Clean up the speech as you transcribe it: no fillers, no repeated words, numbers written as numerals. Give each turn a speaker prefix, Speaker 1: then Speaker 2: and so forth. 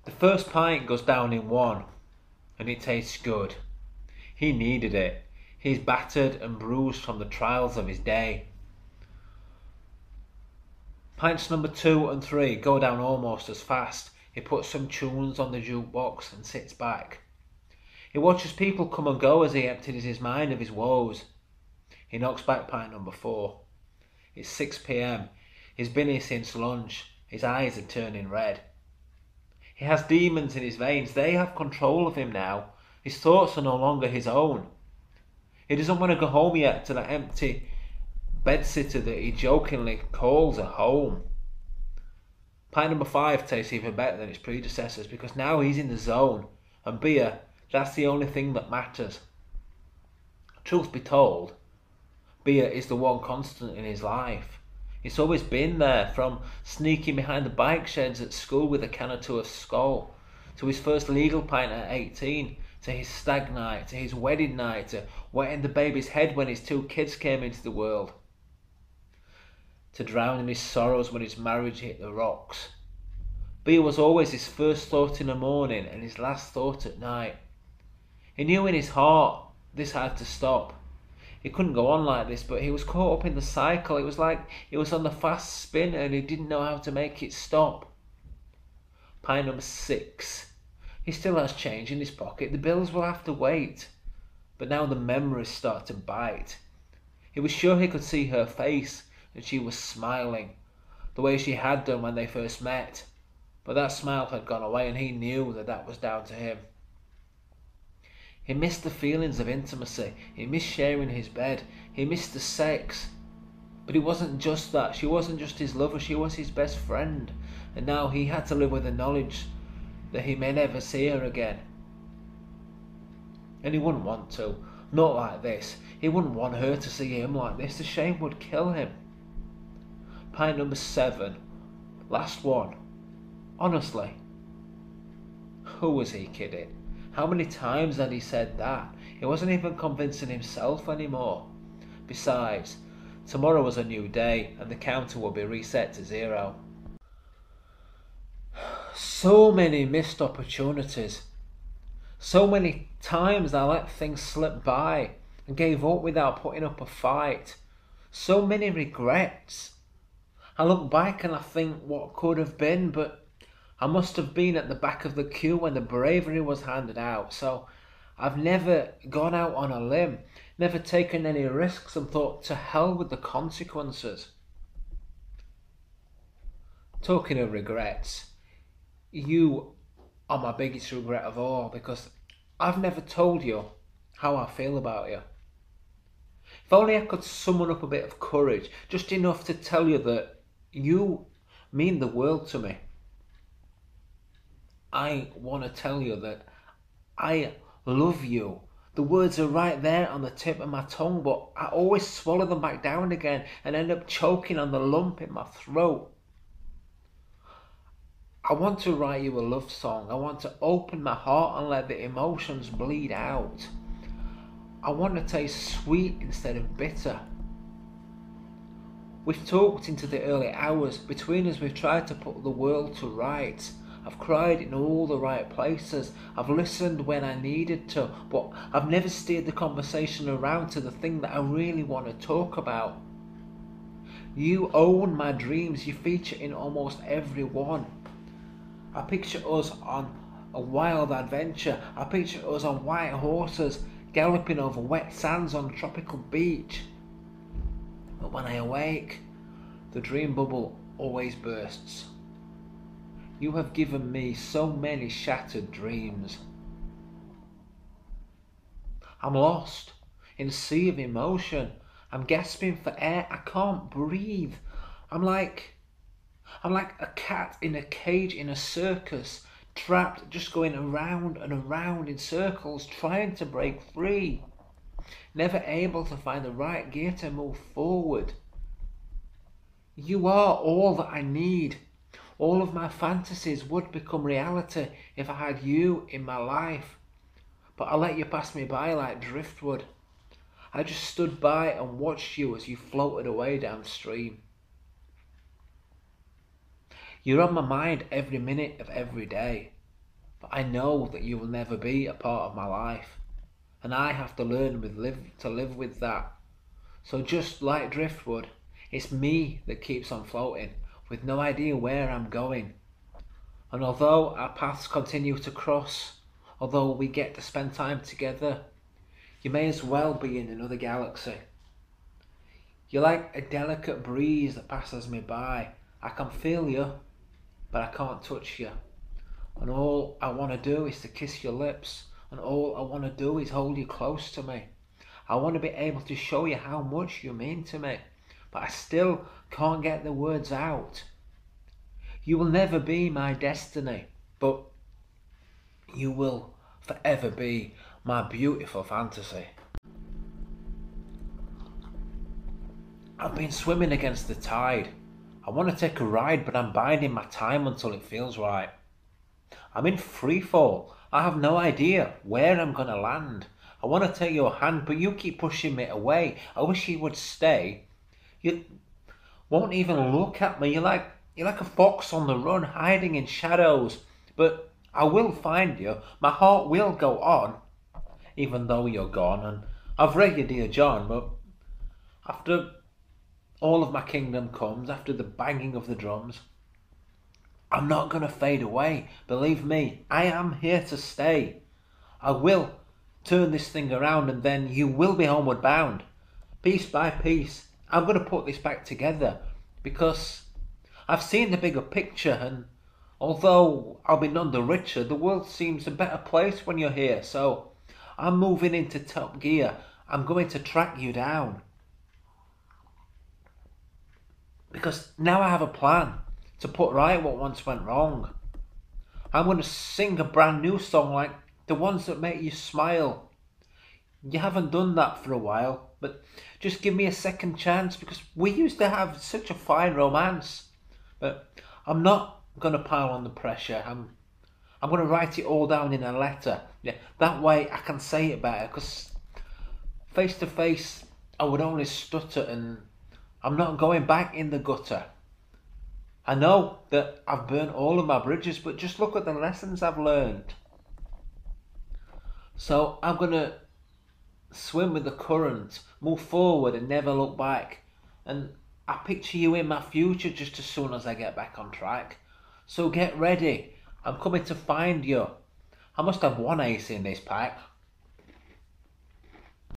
Speaker 1: The first pint goes down in one, and it tastes good. He needed it. He's battered and bruised from the trials of his day. Pints number 2 and 3 go down almost as fast. He puts some tunes on the jukebox and sits back. He watches people come and go as he empties his mind of his woes. He knocks back pint number 4. It's 6 p.m. He's been here since lunch. His eyes are turning red. He has demons in his veins. They have control of him now. His thoughts are no longer his own. He doesn't want to go home yet to that empty bedsitter that he jokingly calls a home. Pint number 5 tastes even better than its predecessors because now he's in the zone, and beer, that's the only thing that matters. Truth be told, beer is the one constant in his life. It's always been there, from sneaking behind the bike sheds at school with a can or two of Skol, to his first legal pint at 18, to his stag night, to his wedding night, to wetting the baby's head when his 2 kids came into the world, to drowning his sorrows when his marriage hit the rocks. Beer was always his first thought in the morning and his last thought at night. He knew in his heart this had to stop. He couldn't go on like this, but he was caught up in the cycle. It was like he was on the fast spin and he didn't know how to make it stop. Pint number 6. He still has change in his pocket. The bills will have to wait. But now the memories start to bite. He was sure he could see her face, and she was smiling, the way she had done when they first met. But that smile had gone away, and he knew that that was down to him. He missed the feelings of intimacy. He missed sharing his bed. He missed the sex. But it wasn't just that. She wasn't just his lover. She was his best friend. And now he had to live with the knowledge that he may never see her again. And he wouldn't want to. Not like this. He wouldn't want her to see him like this. The shame would kill him. Pint number 7. Last one. Honestly, who was he kidding? How many times had he said that? He wasn't even convincing himself anymore. Besides, tomorrow was a new day and the counter will be reset to 0. So many missed opportunities. So many times I let things slip by and gave up without putting up a fight. So many regrets. I look back and I think what could have been, but I must have been at the back of the queue when the bravery was handed out. So I've never gone out on a limb, never taken any risks and thought to hell with the consequences. Talking of regrets, you are my biggest regret of all, because I've never told you how I feel about you. If only I could summon up a bit of courage, just enough to tell you that you mean the world to me. I want to tell you that I love you. The words are right there on the tip of my tongue, but I always swallow them back down again and end up choking on the lump in my throat. I want to write you a love song. I want to open my heart and let the emotions bleed out. I want to taste sweet instead of bitter. We've talked into the early hours. Between us we've tried to put the world to rights. I've cried in all the right places. I've listened when I needed to, but I've never steered the conversation around to the thing that I really want to talk about. You own my dreams. You feature in almost every one. I picture us on a wild adventure. I picture us on white horses, galloping over wet sands on a tropical beach. But when I awake, the dream bubble always bursts. You have given me so many shattered dreams. I'm lost in a sea of emotion. I'm gasping for air. I can't breathe. I'm like a cat in a cage in a circus, trapped, just going around and around in circles, trying to break free, never able to find the right gear to move forward. You are all that I need. All of my fantasies would become reality if I had you in my life. But I let you pass me by like driftwood. I just stood by and watched you as you floated away downstream. You're on my mind every minute of every day. But I know that you will never be a part of my life, and I have to learn to live with that. So just like Driftwood, it's me that keeps on floating, with no idea where I'm going. And although our paths continue to cross, although we get to spend time together, you may as well be in another galaxy. You're like a delicate breeze that passes me by. I can feel you, but I can't touch you. And all I want to do is to kiss your lips, and all I want to do is hold you close to me. I want to be able to show you how much you mean to me, but I still can't get the words out. You will never be my destiny, but you will forever be my beautiful fantasy. I've been swimming against the tide. I want to take a ride, but I'm biding my time until it feels right. I'm in free fall. I have no idea where I'm going to land. I want to take your hand, but you keep pushing me away. I wish you would stay. You won't even look at me. You're like a fox on the run, hiding in shadows. But I will find you. My heart will go on, even though you're gone. And I've read you, dear John, but after all of my kingdom comes, after the banging of the drums, I'm not going to fade away. Believe me, I am here to stay. I will turn this thing around, and then you will be homeward bound. Piece by piece, I'm going to put this back together, because I've seen the bigger picture, and although I'll be none the richer, the world seems a better place when you're here. So I'm moving into top gear. I'm going to track you down, because now I have a plan to put right what once went wrong. I'm going to sing a brand new song, like the ones that make you smile. You haven't done that for a while, but just give me a second chance, because we used to have such a fine romance. But I'm not going to pile on the pressure. I'm going to write it all down in a letter. Yeah, that way I can say it better, because face to face I would only stutter, and I'm not going back in the gutter. I know that I've burnt all of my bridges, but just look at the lessons I've learned. So I'm going to swim with the current, move forward and never look back. And I picture you in my future just as soon as I get back on track. So get ready. I'm coming to find you. I must have one ace in this pack.